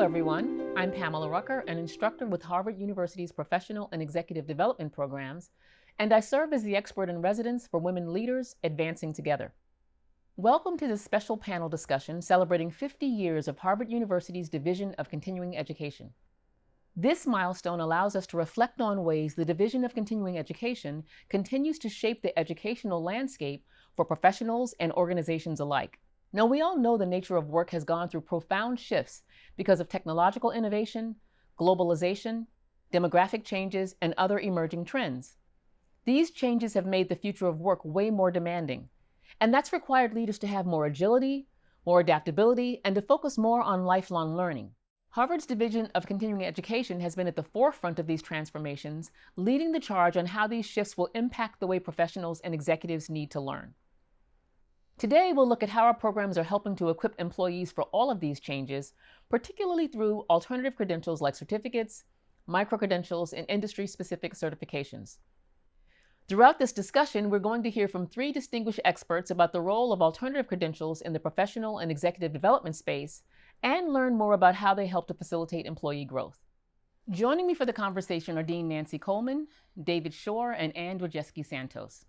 everyone. I'm Pamela Rucker, an instructor with Harvard University's Professional and Executive Development Programs, and I serve as the expert in residence for women leaders advancing together. Welcome to this special panel discussion celebrating 50 years of Harvard University's Division of Continuing Education. This milestone allows us to reflect on ways the Division of Continuing Education continues to shape the educational landscape for professionals and organizations alike. Now, we all know the nature of work has gone through profound shifts because of technological innovation, globalization, demographic changes, and other emerging trends. These changes have made the future of work way more demanding, and that's required leaders to have more agility, more adaptability, and to focus more on lifelong learning. Harvard's Division of Continuing Education has been at the forefront of these transformations, leading the charge on how these shifts will impact the way professionals and executives need to learn. Today, we'll look at how our programs are helping to equip employees for all of these changes, particularly through alternative credentials like certificates, micro-credentials, and industry-specific certifications. Throughout this discussion, we're going to hear from three distinguished experts about the role of alternative credentials in the professional and executive development space, and learn more about how they help to facilitate employee growth. Joining me for the conversation are Dean Nancy Coleman, David Shore, and Ann Wojcicki-Santos.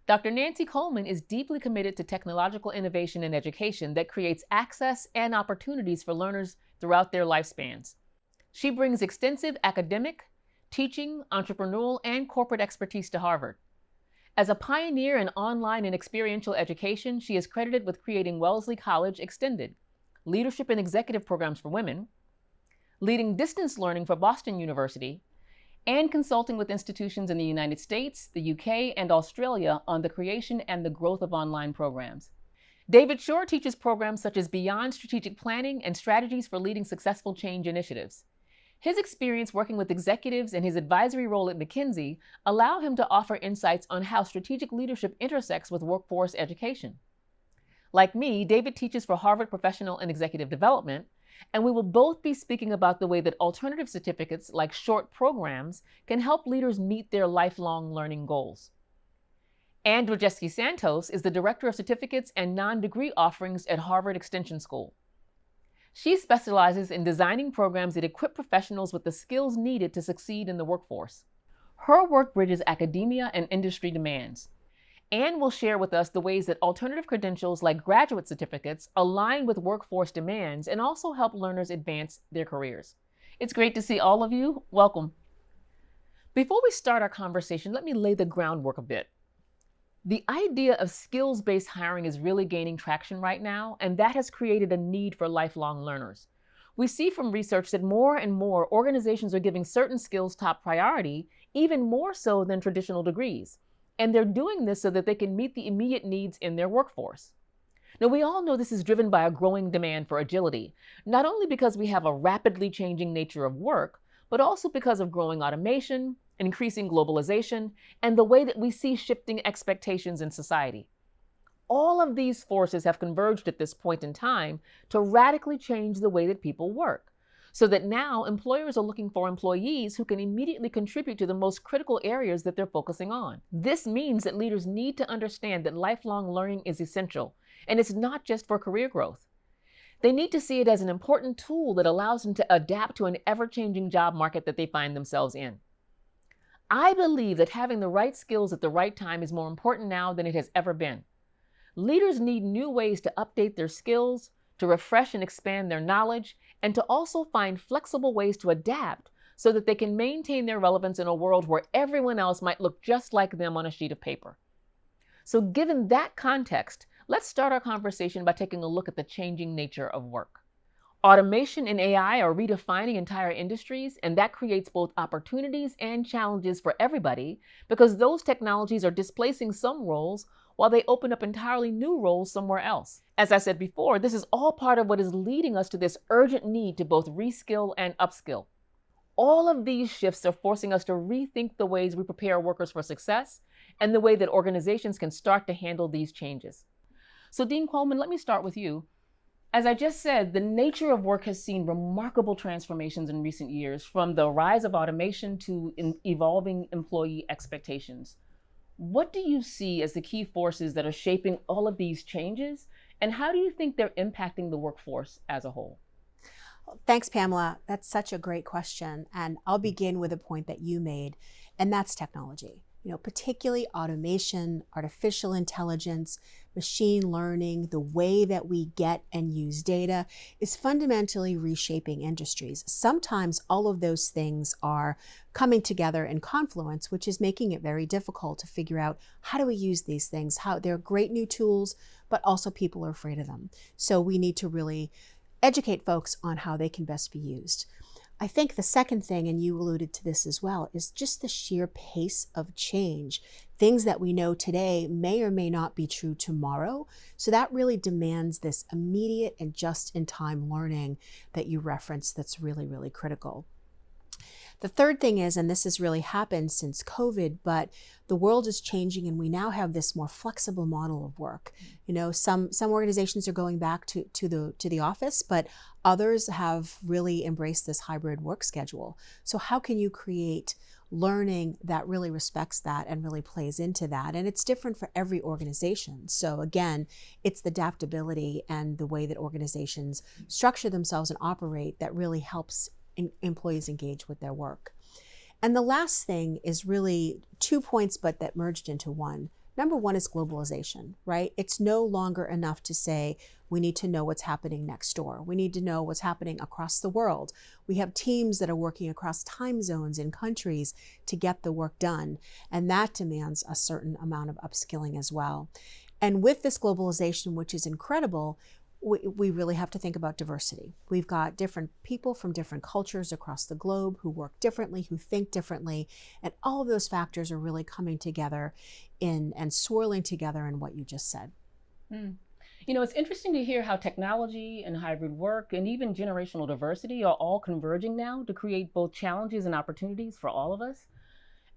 Dr. Nancy Coleman is deeply committed to technological innovation in education that creates access and opportunities for learners throughout their lifespans. She brings extensive academic, teaching, entrepreneurial, and corporate expertise to Harvard. As a pioneer in online and experiential education, she is credited with creating Wellesley College Extended, leadership and executive programs for women, leading distance learning for Boston University, and consulting with institutions in the United States, the UK, and Australia on the creation and the growth of online programs. David Shore teaches programs such as Beyond Strategic Planning and Strategies for Leading Successful Change Initiatives. His experience working with executives and his advisory role at McKinsey allow him to offer insights on how strategic leadership intersects with workforce education. Like me, David teaches for Harvard Professional and Executive Development, and we will both be speaking about the way that alternative certificates, like short programs, can help leaders meet their lifelong learning goals. Ann Wojcicki-Santos is the Director of Certificates and Non-Degree Offerings at Harvard Extension School. She specializes in designing programs that equip professionals with the skills needed to succeed in the workforce. Her work bridges academia and industry demands. Ann will share with us the ways that alternative credentials like graduate certificates align with workforce demands and also help learners advance their careers. It's great to see all of you. Welcome. Before we start our conversation, let me lay the groundwork a bit. The idea of skills-based hiring is really gaining traction right now, and that has created a need for lifelong learners. We see from research that more and more organizations are giving certain skills top priority, even more so than traditional degrees. And they're doing this so that they can meet the immediate needs in their workforce. Now, we all know this is driven by a growing demand for agility, not only because we have a rapidly changing nature of work, but also because of growing automation, increasing globalization, and the way that we see shifting expectations in society. All of these forces have converged at this point in time to radically change the way that people work, so that now employers are looking for employees who can immediately contribute to the most critical areas that they're focusing on. This means that leaders need to understand that lifelong learning is essential, and it's not just for career growth. They need to see it as an important tool that allows them to adapt to an ever-changing job market that they find themselves in. I believe that having the right skills at the right time is more important now than it has ever been. Leaders need new ways to update their skills, to refresh and expand their knowledge, and to also find flexible ways to adapt so that they can maintain their relevance in a world where everyone else might look just like them on a sheet of paper. So given that context, let's start our conversation by taking a look at the changing nature of work. Automation and AI are redefining entire industries, and that creates both opportunities and challenges for everybody because those technologies are displacing some roles while they open up entirely new roles somewhere else. As I said before, this is all part of what is leading us to this urgent need to both reskill and upskill. All of these shifts are forcing us to rethink the ways we prepare workers for success and the way that organizations can start to handle these changes. So Dean Coleman, let me start with you. As I just said, the nature of work has seen remarkable transformations in recent years, from the rise of automation to evolving employee expectations. What do you see as the key forces that are shaping all of these changes, and how do you think they're impacting the workforce as a whole? Thanks, Pamela. That's such a great question. And I'll begin with a point that you made, and that's technology. Particularly automation, artificial intelligence, machine learning, the way that we get and use data is fundamentally reshaping industries. Sometimes all of those things are coming together in confluence, which is making it very difficult to figure out how do we use these things. How they're great new tools, but also people are afraid of them. So we need to really educate folks on how they can best be used. I think the second thing, and you alluded to this as well, is just the sheer pace of change. Things that we know today may or may not be true tomorrow. So that really demands this immediate and just-in-time learning that you referenced that's really, really critical. The third thing is, and this has really happened since COVID, but the world is changing and we now have this more flexible model of work. Some organizations are going back to the office, but others have really embraced this hybrid work schedule. So how can you create learning that really respects that and really plays into that? And it's different for every organization. So again, it's the adaptability and the way that organizations structure themselves and operate that really helps employees engage with their work. And the last thing is really 2 points, but that merged into one. Number one is globalization, right? It's no longer enough to say we need to know what's happening next door. We need to know what's happening across the world. We have teams that are working across time zones in countries to get the work done. And that demands a certain amount of upskilling as well. And with this globalization, which is incredible, we really have to think about diversity. We've got different people from different cultures across the globe who work differently, who think differently, and all of those factors are really coming together and swirling together in what you just said. It's interesting to hear how technology and hybrid work and even generational diversity are all converging now to create both challenges and opportunities for all of us.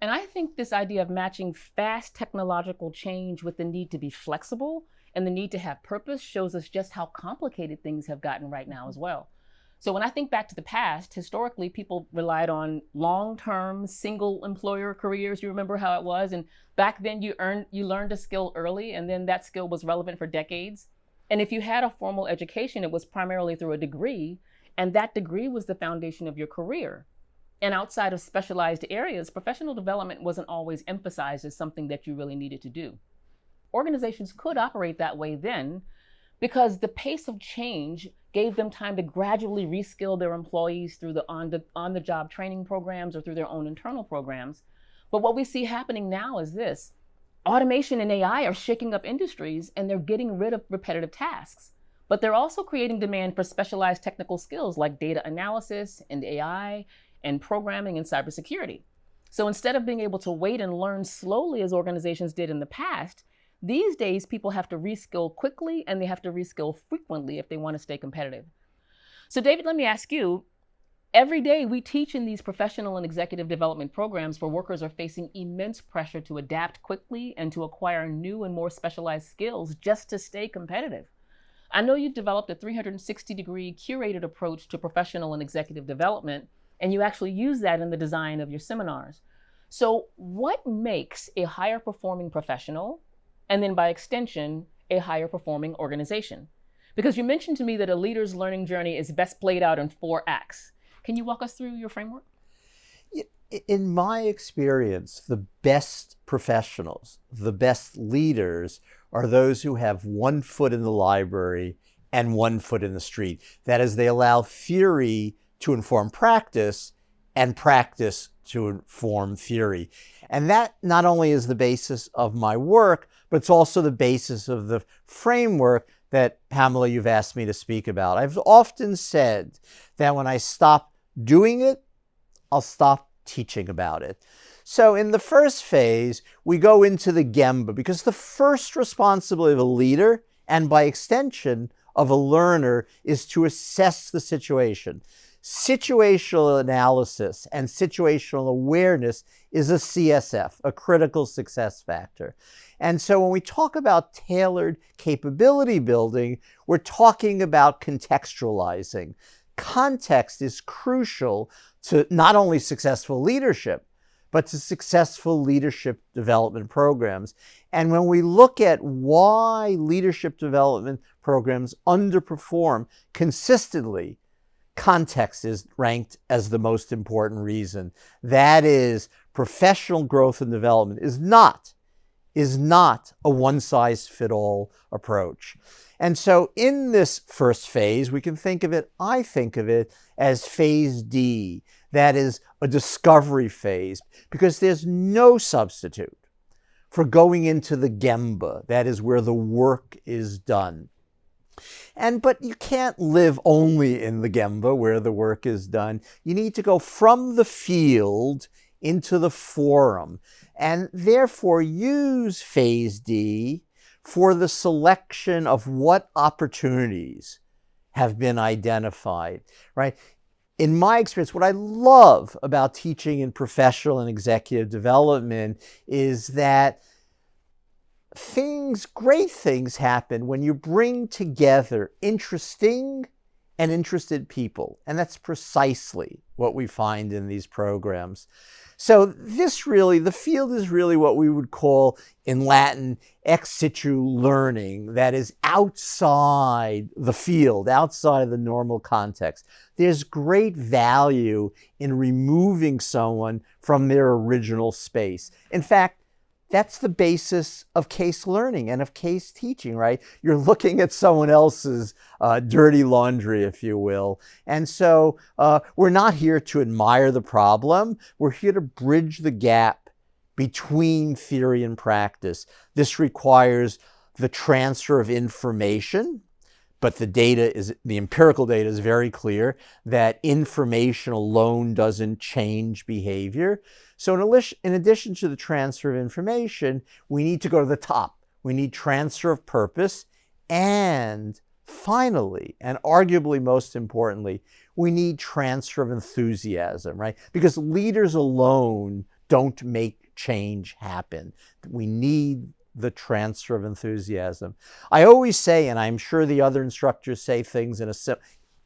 And I think this idea of matching fast technological change with the need to be flexible and the need to have purpose shows us just how complicated things have gotten right now as well. So when I think back to the past, historically, people relied on long-term single employer careers. You remember how it was? And back then you learned a skill early, and then that skill was relevant for decades. And if you had a formal education, it was primarily through a degree, and that degree was the foundation of your career. And outside of specialized areas, professional development wasn't always emphasized as something that you really needed to do. Organizations could operate that way then because the pace of change gave them time to gradually reskill their employees through the on-the-job training programs or through their own internal programs. But what we see happening now is this. Automation and AI are shaking up industries and they're getting rid of repetitive tasks. But they're also creating demand for specialized technical skills like data analysis and AI and programming and cybersecurity. So instead of being able to wait and learn slowly as organizations did in the past, these days, people have to reskill quickly and they have to reskill frequently if they want to stay competitive. So David, let me ask you, every day we teach in these professional and executive development programs where workers are facing immense pressure to adapt quickly and to acquire new and more specialized skills just to stay competitive. I know you've developed a 360-degree curated approach to professional and executive development, and you actually use that in the design of your seminars. So what makes a higher performing professional, and then by extension, a higher performing organization? Because you mentioned to me that a leader's learning journey is best played out in 4 acts. Can you walk us through your framework? In my experience, the best professionals, the best leaders are those who have 1 foot in the library and 1 foot in the street. That is, they allow theory to inform practice and practice to inform theory. And that not only is the basis of my work, but it's also the basis of the framework that, Pamela, you've asked me to speak about. I've often said that when I stop doing it, I'll stop teaching about it. So in the first phase, we go into the Gemba, because the first responsibility of a leader, and by extension of a learner, is to assess the situation. Situational analysis and situational awareness is a CSF, a critical success factor. And so when we talk about tailored capability building, we're talking about contextualizing. Context is crucial to not only successful leadership, but to successful leadership development programs. And when we look at why leadership development programs underperform consistently, context is ranked as the most important reason. That is, professional growth and development is not a one-size-fits-all approach. And so in this first phase, we can think of it, I think of it as phase D. That is a discovery phase, because there's no substitute for going into the Gemba, that is where the work is done. But you can't live only in the Gemba where the work is done. You need to go from the field into the forum, and therefore use phase D for the selection of what opportunities have been identified, right? In my experience, what I love about teaching in professional and executive development is that great things happen when you bring together interesting and interested people. And that's precisely what we find in these programs. So the field is really what we would call in Latin ex situ learning, that is outside the field, outside of the normal context. There's great value in removing someone from their original space. In fact, that's the basis of case learning and of case teaching, right? You're looking at someone else's dirty laundry, if you will. And so we're not here to admire the problem. We're here to bridge the gap between theory and practice. This requires the transfer of information, but the empirical data is very clear that information alone doesn't change behavior. So in addition to the transfer of information, we need to go to the top. We need transfer of purpose. And finally, and arguably most importantly, we need transfer of enthusiasm, right? Because leaders alone don't make change happen. We need the transfer of enthusiasm. I always say, and I'm sure the other instructors say things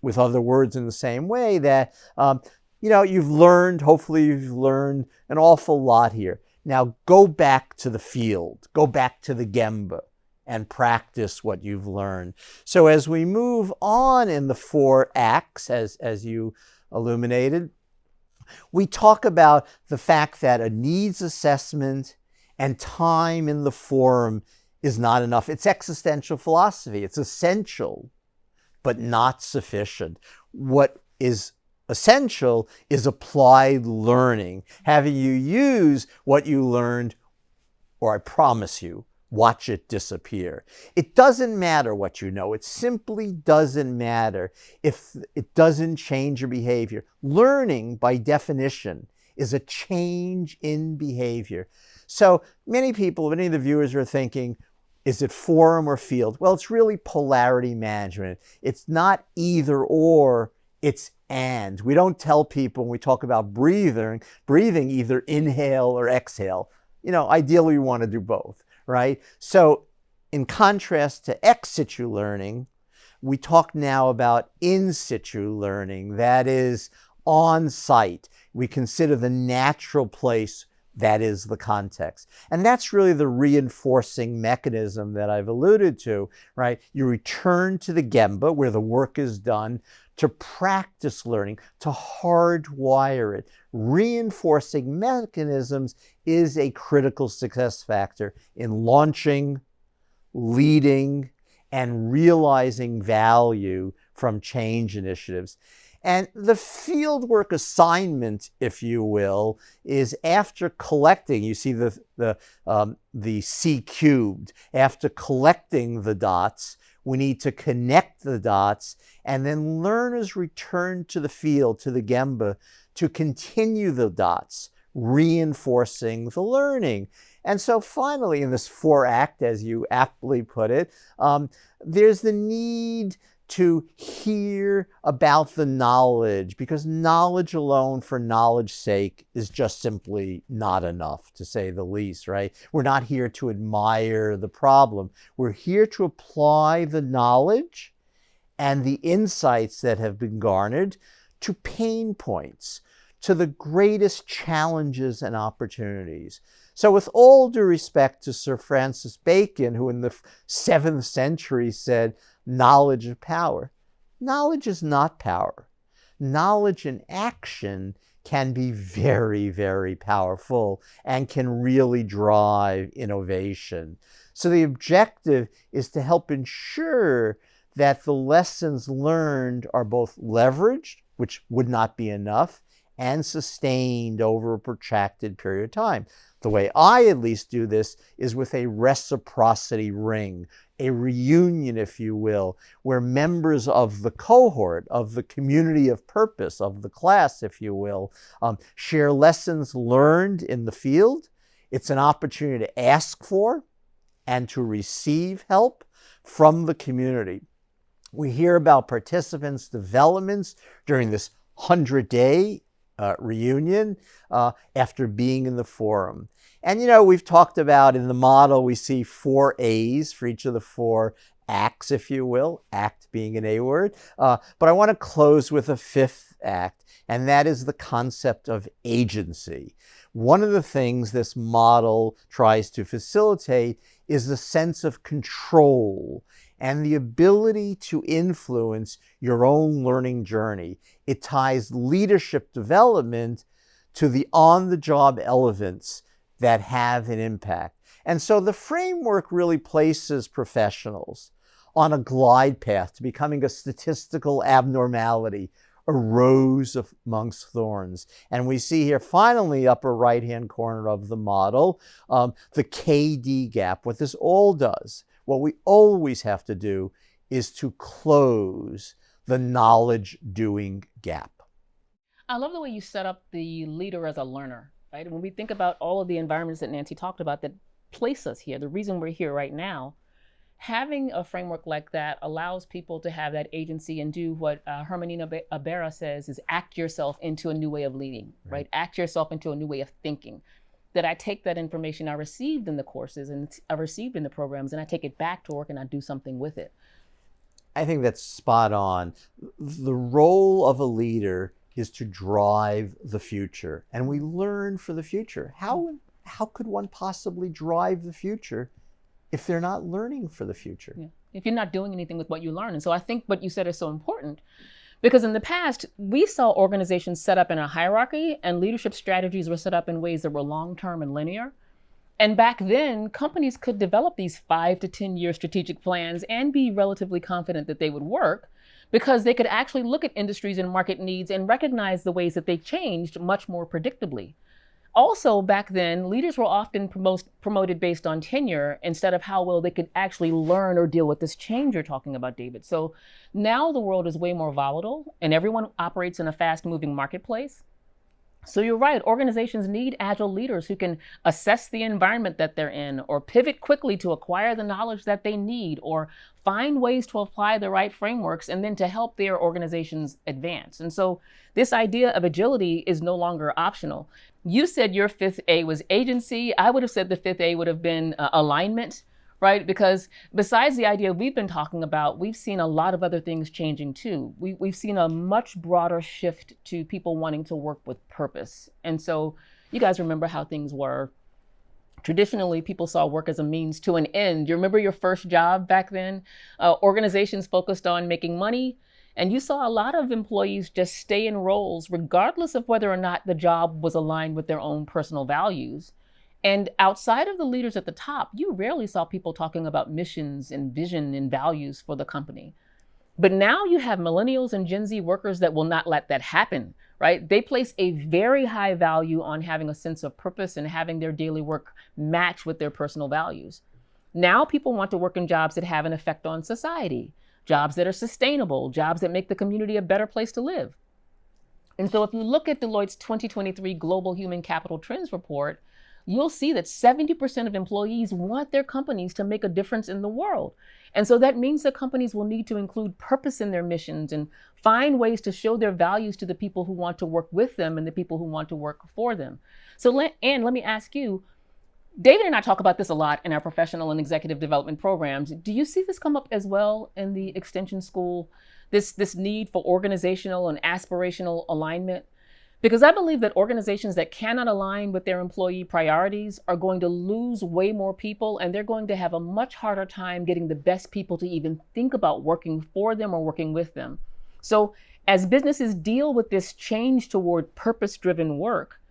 with other words in the same way, that hopefully you've learned an awful lot here. Now go back to the field, go back to the Gemba and practice what you've learned. So as we move on in the 4 acts, as you illuminated, we talk about the fact that a needs assessment and time in the forum is not enough. It's existential philosophy. It's essential, but not sufficient. What is essential is applied learning, having you use what you learned, or I promise you, watch it disappear. It doesn't matter what you know. It simply doesn't matter if it doesn't change your behavior. Learning, by definition, is a change in behavior. So many of the viewers are thinking, is it forum or field? Well, it's really polarity management. It's not either or, it's and. We don't tell people when we talk about breathing either inhale or exhale. Ideally we want to do both, right? So in contrast to ex situ learning, we talk now about in situ learning, that is on site. We consider the natural place, that is the context. And that's really the reinforcing mechanism that I've alluded to, right? You return to the Gemba where the work is done to practice learning, to hardwire it. Reinforcing mechanisms is a critical success factor in launching, leading, and realizing value from change initiatives. And the fieldwork assignment, if you will, is after collecting, you see the C cubed, after collecting the dots, we need to connect the dots, and then learners return to the field, to the Gemba, to continue the dots, reinforcing the learning. And so finally, in this 4-act, as you aptly put it, there's the need to hear about the knowledge, because knowledge alone for knowledge's sake is just simply not enough, to say the least, right? We're not here to admire the problem. We're here to apply the knowledge and the insights that have been garnered to pain points, to the greatest challenges and opportunities. So with all due respect to Sir Francis Bacon, who in the 7th century said, knowledge is power. Knowledge is not power. knowledge in action can be very, very powerful and can really drive innovation. So the objective is to help ensure that the lessons learned are both leveraged, which would not be enough, and sustained over a protracted period of time. The way I at least do this is with a reciprocity ring, a reunion, if you will, where members of the cohort, of the community of purpose, of the class, if you will, share lessons learned in the field. It's an opportunity to ask for and to receive help from the community. We hear about participants' developments during this 100-day reunion after being in the forum. And we've talked about in the model, we see 4 A's for each of the 4 acts, if you will, act being an A word. But I want to close with a 5th act, and that is the concept of agency. One of the things this model tries to facilitate is the sense of control and the ability to influence your own learning journey. It ties leadership development to the on-the-job elements that have an impact. And so the framework really places professionals on a glide path to becoming a statistical abnormality, a rose amongst thorns. And we see here, finally, upper right-hand corner of the model, the KD gap. What this all does, what we always have to do, is to close the knowledge-doing gap. I love the way you set up the leader as a learner, right? When we think about all of the environments that Nancy talked about that place us here, the reason we're here right now, having a framework like that allows people to have that agency and do what Hermanina Ibarra says is act yourself into a new way of leading, right? Act yourself into a new way of thinking. That I take that information I received in the courses and I received in the programs and I take it back to work and I do something with it. I think that's spot on. The role of a leader is to drive the future, and we learn for the future. How could one possibly drive the future if they're not learning for the future? Yeah. If you're not doing anything with what you learn. And so I think what you said is so important, because in the past, we saw organizations set up in a hierarchy and leadership strategies were set up in ways that were long-term and linear. And back then, companies could develop these 5 to 10-year strategic plans and be relatively confident that they would work because they could actually look at industries and market needs and recognize the ways that they changed much more predictably. Also, back then, leaders were often promoted based on tenure instead of how well they could actually learn or deal with this change you're talking about, David. So now the world is way more volatile and everyone operates in a fast-moving marketplace. So you're right, organizations need agile leaders who can assess the environment that they're in or pivot quickly to acquire the knowledge that they need or find ways to apply the right frameworks and then to help their organizations advance. And so this idea of agility is no longer optional. You said your 5th A was agency. I would have said the 5th A would have been alignment, right? Because besides the idea we've been talking about, we've seen a lot of other things changing too. We've seen a much broader shift to people wanting to work with purpose. And so you guys remember how things were. Traditionally, people saw work as a means to an end. You remember your first job back then? Organizations focused on making money. And you saw a lot of employees just stay in roles regardless of whether or not the job was aligned with their own personal values. And outside of the leaders at the top, you rarely saw people talking about missions and vision and values for the company. But now you have millennials and Gen Z workers that will not let that happen, right? They place a very high value on having a sense of purpose and having their daily work match with their personal values. Now people want to work in jobs that have an effect on society, jobs that are sustainable, jobs that make the community a better place to live. And so if you look at Deloitte's 2023 Global Human Capital Trends Report, you'll see that 70% of employees want their companies to make a difference in the world. And so that means that companies will need to include purpose in their missions and find ways to show their values to the people who want to work with them and the people who want to work for them. So, Anne, let me ask you, David and I talk about this a lot in our professional and executive development programs. Do you see this come up as well in the extension school, this need for organizational and aspirational alignment? Because I believe that organizations that cannot align with their employee priorities are going to lose way more people, and they're going to have a much harder time getting the best people to even think about working for them or working with them. So As businesses deal with this change toward purpose-driven work,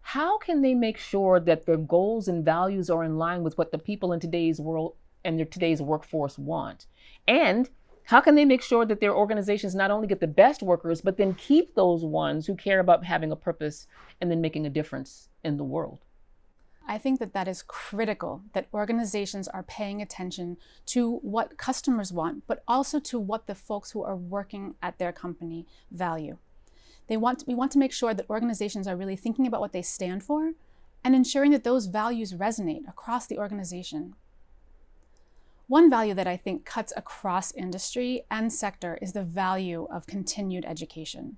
how can they make sure that their goals and values are in line with what the people in today's world and today's workforce want? And how can they make sure that their organizations not only get the best workers, but then keep those ones who care about having a purpose and then making a difference in the world? I think that is critical, that organizations are paying attention to what customers want, but also to what the folks who are working at their company value. We want to make sure that organizations are really thinking about what they stand for and ensuring that those values resonate across the organization. One value that I think cuts across industry and sector is the value of continued education.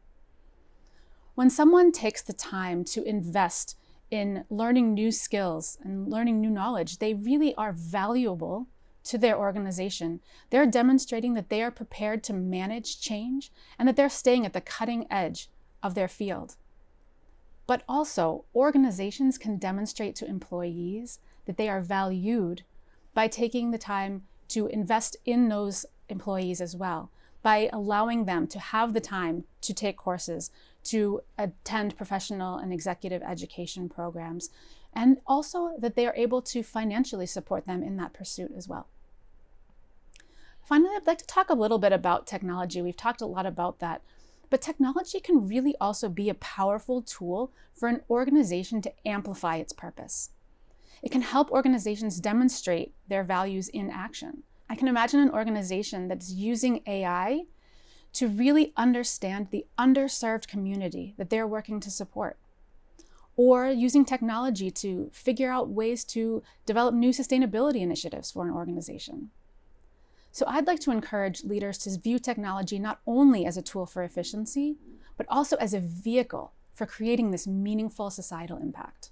When someone takes the time to invest in learning new skills and learning new knowledge, they really are valuable to their organization. They're demonstrating that they are prepared to manage change and that they're staying at the cutting edge of their field. But also, organizations can demonstrate to employees that they are valued by taking the time to invest in those employees as well, by allowing them to have the time to take courses, to attend professional and executive education programs, and also that they are able to financially support them in that pursuit as well. Finally, I'd like to talk a little bit about technology. We've talked a lot about that, but technology can really also be a powerful tool for an organization to amplify its purpose. It can help organizations demonstrate their values in action. I can imagine an organization that's using AI to really understand the underserved community that they're working to support, or using technology to figure out ways to develop new sustainability initiatives for an organization. So I'd like to encourage leaders to view technology not only as a tool for efficiency, but also as a vehicle for creating this meaningful societal impact.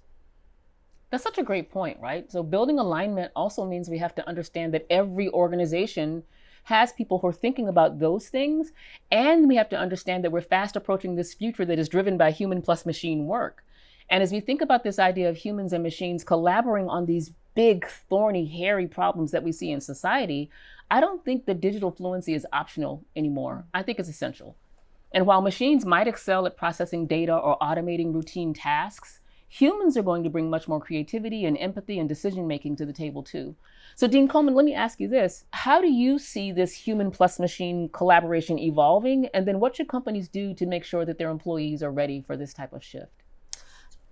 That's such a great point, right? So building alignment also means we have to understand that every organization has people who are thinking about those things, and we have to understand that we're fast approaching this future that is driven by human plus machine work. And as we think about this idea of humans and machines collaborating on these big, thorny, hairy problems that we see in society, I don't think that digital fluency is optional anymore. I think it's essential. And while machines might excel at processing data or automating routine tasks, humans are going to bring much more creativity and empathy and decision-making to the table too. So Dean Coleman, let me ask you this. How do you see this human plus machine collaboration evolving? And then what should companies do to make sure that their employees are ready for this type of shift?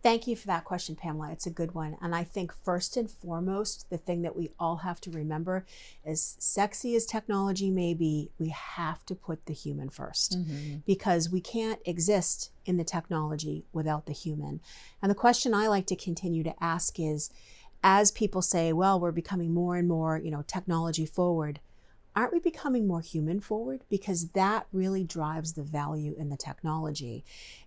Thank you for that question, Pamela. It's a good one. And I think first and foremost, the thing that we all have to remember is, sexy as technology may be, we have to put the human first, because we can't exist in the technology without the human. And the question I like to continue to ask is, as people say, well, we're becoming more and more, technology forward, aren't we becoming more human forward? Because that really drives the value in the technology.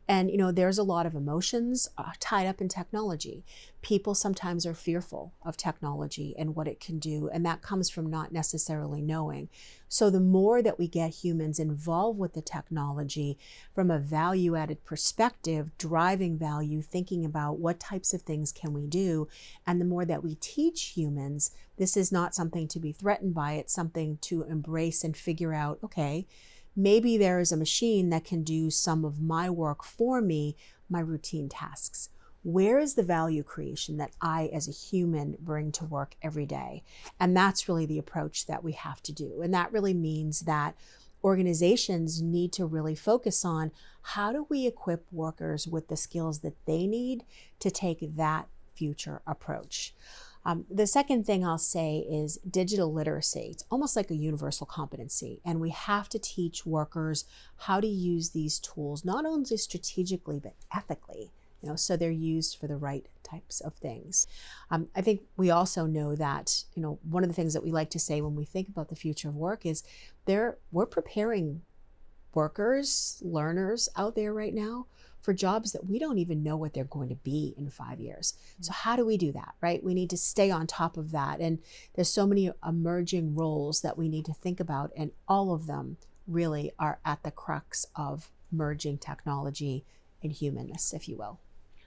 And, there's a lot of emotions tied up in technology. People sometimes are fearful of technology and what it can do, and that comes from not necessarily knowing. So the more that we get humans involved with the technology from a value-added perspective, driving value, thinking about what types of things can we do, and the more that we teach humans, this is not something to be threatened by, it's something to embrace and figure out, okay, maybe there is a machine that can do some of my work for me, my routine tasks. Where is the value creation that I as a human bring to work every day? And that's really the approach that we have to do. And that really means that organizations need to really focus on, how do we equip workers with the skills that they need to take that future approach? The second thing I'll say is digital literacy. It's almost like a universal competency, and we have to teach workers how to use these tools, not only strategically, but ethically, so they're used for the right types of things. I think we also know that, one of the things that we like to say when we think about the future of work is we're preparing workers, learners out there right now for jobs that we don't even know what they're going to be in 5 years. So how do we do that, right? We need to stay on top of that. And there's so many emerging roles that we need to think about, and all of them really are at the crux of merging technology and humanness, if you will.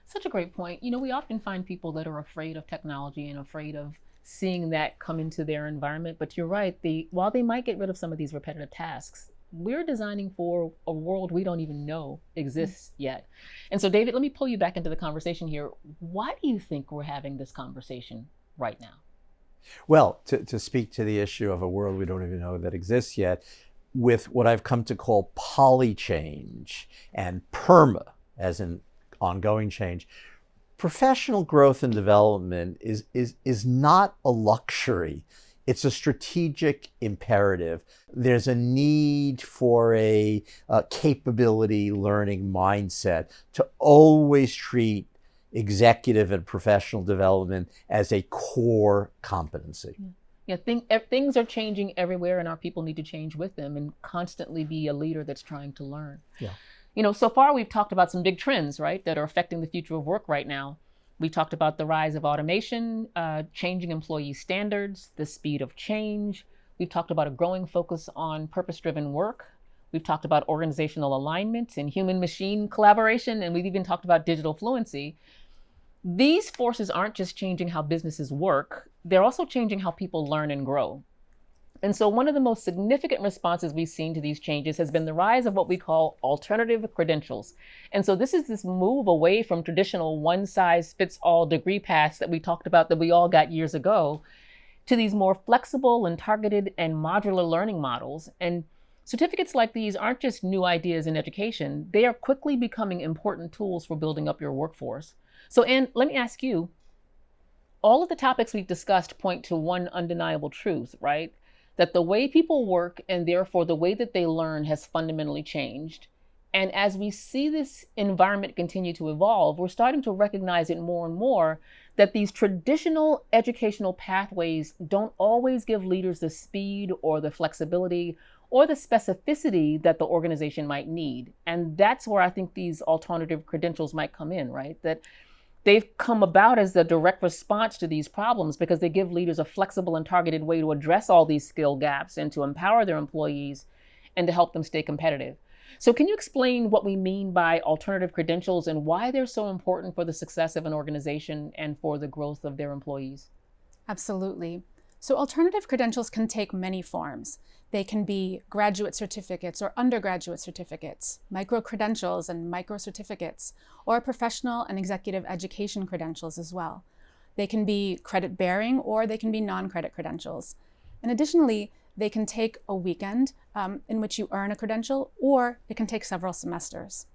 Such a great point. We often find people that are afraid of technology and afraid of seeing that come into their environment. But you're right, while they might get rid of some of these repetitive tasks, we're designing for a world we don't even know exists yet. And so, David, let me pull you back into the conversation here. Why do you think we're having this conversation right now? Well, to speak to the issue of a world we don't even know that exists yet, with what I've come to call poly-change and perma, as in ongoing change, professional growth and development is not a luxury. It's a strategic imperative. There's a need for a capability learning mindset to always treat executive and professional development as a core competency. Yeah, things are changing everywhere, and our people need to change with them and constantly be a leader that's trying to learn. Yeah. You know, so far we've talked about some big trends, right, that are affecting the future of work right now. We talked about the rise of automation, changing employee standards, the speed of change. We've talked about a growing focus on purpose-driven work. We've talked about organizational alignment and human-machine collaboration, and we've even talked about digital fluency. These forces aren't just changing how businesses work, they're also changing how people learn and grow. And so one of the most significant responses we've seen to these changes has been the rise of what we call alternative credentials. And so this is this move away from traditional one-size-fits-all degree paths that we talked about that we all got years ago, to these more flexible and targeted and modular learning models. And certificates like these aren't just new ideas in education, they are quickly becoming important tools for building up your workforce. So Anne, let me ask you, all of the topics we've discussed point to one undeniable truth, right? That the way people work and therefore the way that they learn has fundamentally changed. And as we see this environment continue to evolve, we're starting to recognize it more and more that these traditional educational pathways don't always give leaders the speed or the flexibility or the specificity that the organization might need. And that's where I think these alternative credentials might come in, right? That they've come about as a direct response to these problems because they give leaders a flexible and targeted way to address all these skill gaps and to empower their employees and to help them stay competitive. So can you explain what we mean by alternative credentials and why they're so important for the success of an organization and for the growth of their employees? Absolutely. So alternative credentials can take many forms. They can be graduate certificates or undergraduate certificates, micro-credentials and micro-certificates, or professional and executive education credentials as well. They can be credit-bearing or they can be non-credit credentials. And additionally, they can take a weekend in which you earn a credential, or it can take several semesters.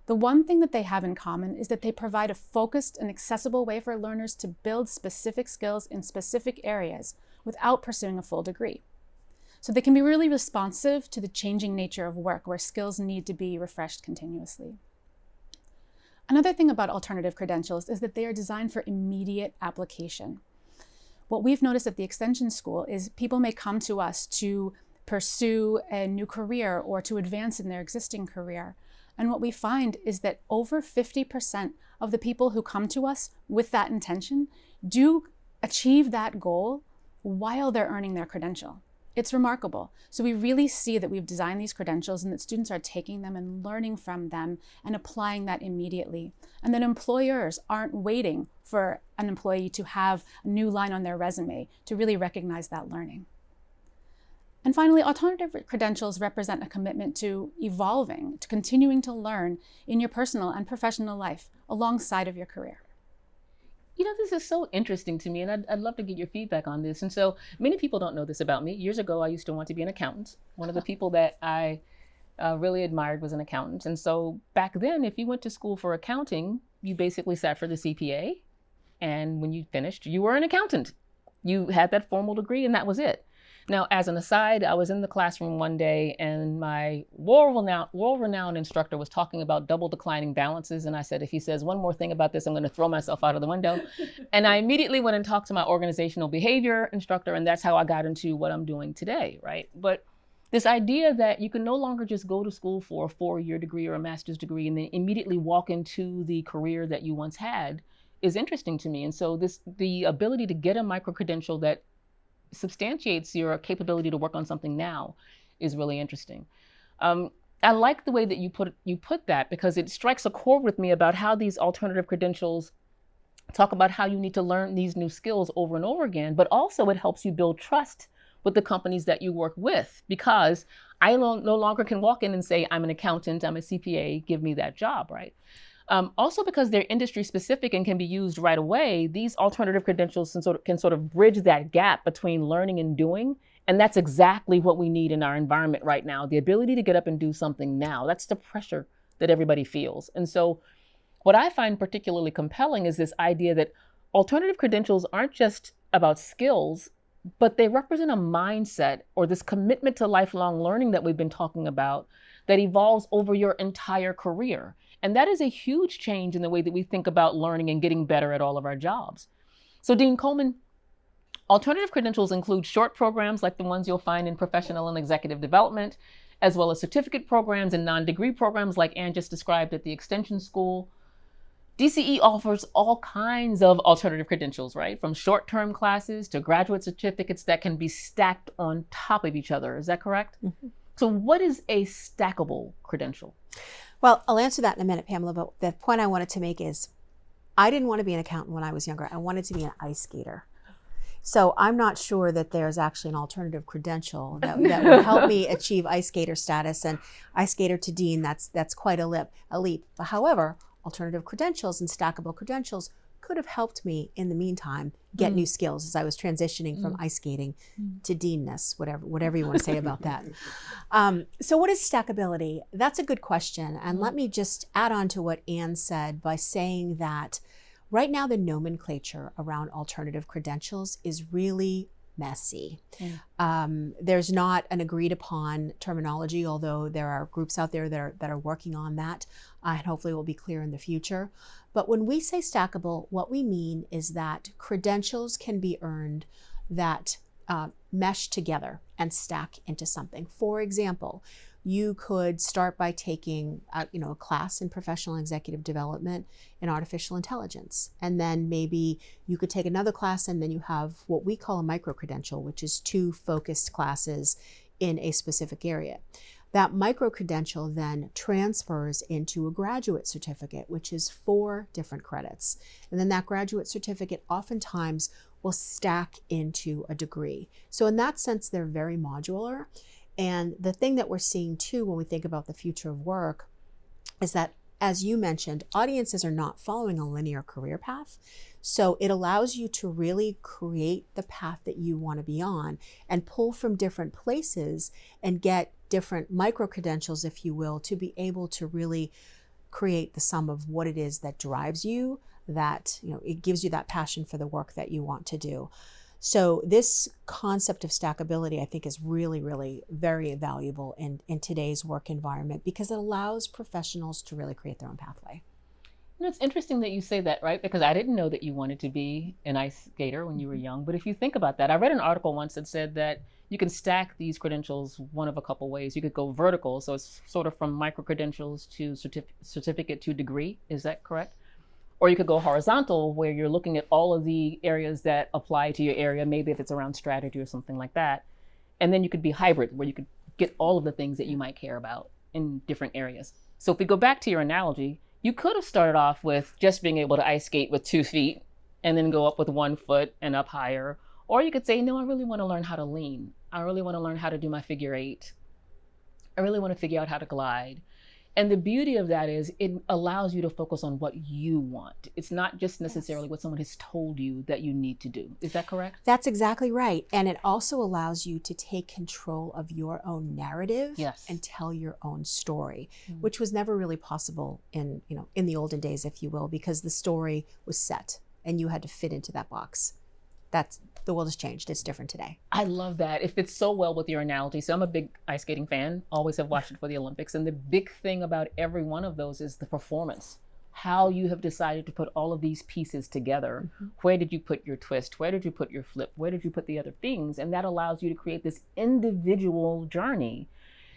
The one thing that they have in common is that they provide a focused and accessible way for learners to build specific skills in specific areas without pursuing a full degree. So they can be really responsive to the changing nature of work where skills need to be refreshed continuously. Another thing about alternative credentials is that they are designed for immediate application. What we've noticed at the Extension School is people may come to us to pursue a new career or to advance in their existing career. And what we find is that over 50% of the people who come to us with that intention do achieve that goal while they're earning their credential. It's remarkable. So we really see that we've designed these credentials and that students are taking them and learning from them and applying that immediately. And that employers aren't waiting for an employee to have a new line on their resume to really recognize that learning. And finally, alternative credentials represent a commitment to evolving, to continuing to learn in your personal and professional life alongside of your career. You know, this is so interesting to me, and I'd love to get your feedback on this. And so many people don't know this about me. Years ago, I used to want to be an accountant. One of the people that I really admired was an accountant. And so back then, if you went to school for accounting, you basically sat for the CPA. And when you finished, you were an accountant. You had that formal degree, and that was it. Now, as an aside, I was in the classroom one day and my world-renowned instructor was talking about double declining balances. And I said, if he says one more thing about this, I'm going to throw myself out of the window. And I immediately went and talked to my organizational behavior instructor, and that's how I got into what I'm doing today, right? But this idea that you can no longer just go to school for a 4-year degree or a master's degree and then immediately walk into the career that you once had is interesting to me. And so the ability to get a micro-credential that substantiates your capability to work on something now is really interesting. I like the way that you put that because it strikes a chord with me about how these alternative credentials talk about how you need to learn these new skills over and over again, but also it helps you build trust with the companies that you work with, because I no longer can walk in and say, I'm an accountant, I'm a CPA, give me that job, right? Also, because they're industry specific and can be used right away, these alternative credentials can sort of bridge that gap between learning and doing. And that's exactly what we need in our environment right now, the ability to get up and do something now. That's the pressure that everybody feels. And so what I find particularly compelling is this idea that alternative credentials aren't just about skills, but they represent a mindset or this commitment to lifelong learning that we've been talking about that evolves over your entire career. And that is a huge change in the way that we think about learning and getting better at all of our jobs. So Dean Coleman, alternative credentials include short programs like the ones you'll find in professional and executive development, as well as certificate programs and non-degree programs like Ann just described at the Extension School. DCE offers all kinds of alternative credentials, right? From short-term classes to graduate certificates that can be stacked on top of each other. Is that correct? Mm-hmm. So what is a stackable credential? Well, I'll answer that in a minute, Pamela, but the point I wanted to make is I didn't want to be an accountant when I was younger. I wanted to be an ice skater. So I'm not sure that there's actually an alternative credential that would help me achieve ice skater status. And ice skater to dean, that's quite a leap. But however, alternative credentials and stackable credentials could have helped me in the meantime get new skills as I was transitioning from ice skating to deanness, whatever you want to say about that. So what is stackability? That's a good question. And let me just add on to what Ann said by saying that right now the nomenclature around alternative credentials is really messy. There's not an agreed upon terminology, although there are groups out there that are working on that, and hopefully will be clear in the future. But when we say stackable, what we mean is that credentials can be earned that mesh together and stack into something. For example, you could start by taking a class in professional and executive development in artificial intelligence. And then maybe you could take another class and then you have what we call a micro-credential, which is 2 focused classes in a specific area. That micro-credential then transfers into a graduate certificate, which is 4 different credits. And then that graduate certificate oftentimes will stack into a degree. So in that sense, they're very modular. And the thing that we're seeing too when we think about the future of work is that, as you mentioned, audiences are not following a linear career path. So it allows you to really create the path that you want to be on and pull from different places and get different micro-credentials, if you will, to be able to really create the sum of what it is that drives you, that it gives you that passion for the work that you want to do. So this concept of stackability, I think, is really, really very valuable in today's work environment because it allows professionals to really create their own pathway. It's interesting that you say that, right? Because I didn't know that you wanted to be an ice skater when you were young. But if you think about that, I read an article once that said that you can stack these credentials one of a couple ways. You could go vertical, so it's sort of from micro-credentials to certificate to degree. Is that correct? Or you could go horizontal, where you're looking at all of the areas that apply to your area, maybe if it's around strategy or something like that. And then you could be hybrid, where you could get all of the things that you might care about in different areas. So if we go back to your analogy, you could have started off with just being able to ice skate with 2 feet and then go up with 1 foot and up higher. Or you could say, no, I really want to learn how to lean. I really want to learn how to do my figure 8. I really want to figure out how to glide. And the beauty of that is it allows you to focus on what you want. It's not just necessarily what someone has told you that you need to do. Is that correct? That's exactly right. And it also allows you to take control of your own narrative and tell your own story, which was never really possible in the olden days, if you will, because the story was set and you had to fit into that box. The world has changed. It's different today. I love that. It fits so well with your analogy. So I'm a big ice skating fan, always have watched it for the Olympics. And the big thing about every one of those is the performance, how you have decided to put all of these pieces together. Where did you put your twist? Where did you put your flip? Where did you put the other things? And that allows you to create this individual journey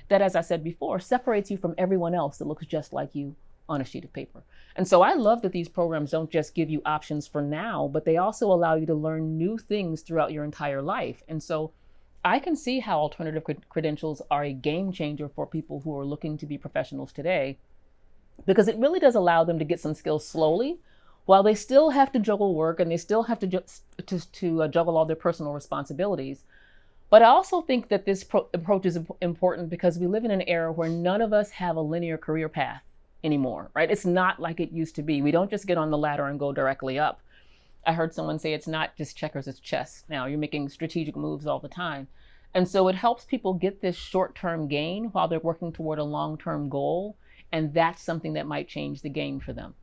that, as I said before, separates you from everyone else that looks just like you on a sheet of paper. And so I love that these programs don't just give you options for now, but they also allow you to learn new things throughout your entire life. And so I can see how alternative credentials are a game changer for people who are looking to be professionals today, because it really does allow them to get some skills slowly while they still have to juggle work and they still have to juggle all their personal responsibilities. But I also think that this approach is important because we live in an era where none of us have a linear career path anymore, right? It's not like it used to be. We don't just get on the ladder and go directly up. I heard someone say it's not just checkers, it's chess. Now you're making strategic moves all the time. And so it helps people get this short-term gain while they're working toward a long-term goal. And that's something that might change the game for them.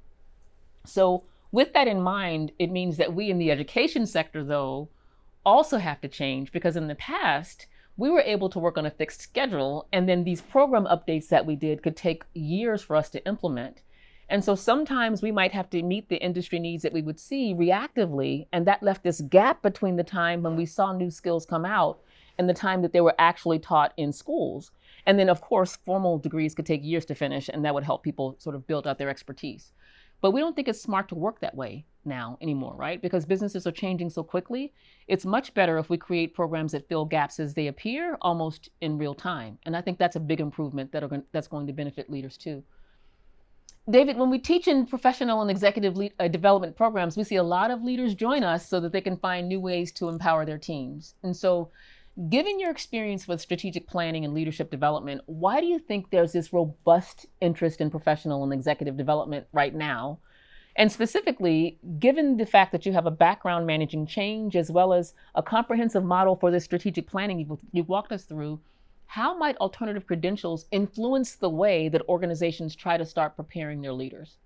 So with that in mind, it means that we in the education sector, though, also have to change, because in the past, we were able to work on a fixed schedule, and then these program updates that we did could take years for us to implement. And so sometimes we might have to meet the industry needs that we would see reactively, and that left this gap between the time when we saw new skills come out and the time that they were actually taught in schools. And then, of course, formal degrees could take years to finish, and that would help people sort of build out their expertise. But we don't think it's smart to work that way now anymore, right? Because businesses are changing so quickly. It's much better if we create programs that fill gaps as they appear, almost in real time. And I think that's a big improvement that's going to benefit leaders too. David, when we teach in professional and executive development programs, we see a lot of leaders join us so that they can find new ways to empower their teams. And so, given your experience with strategic planning and leadership development, why do you think there's this robust interest in professional and executive development right now? And specifically, given the fact that you have a background managing change as well as a comprehensive model for this strategic planning you've walked us through, how might alternative credentials influence the way that organizations try to start preparing their leaders?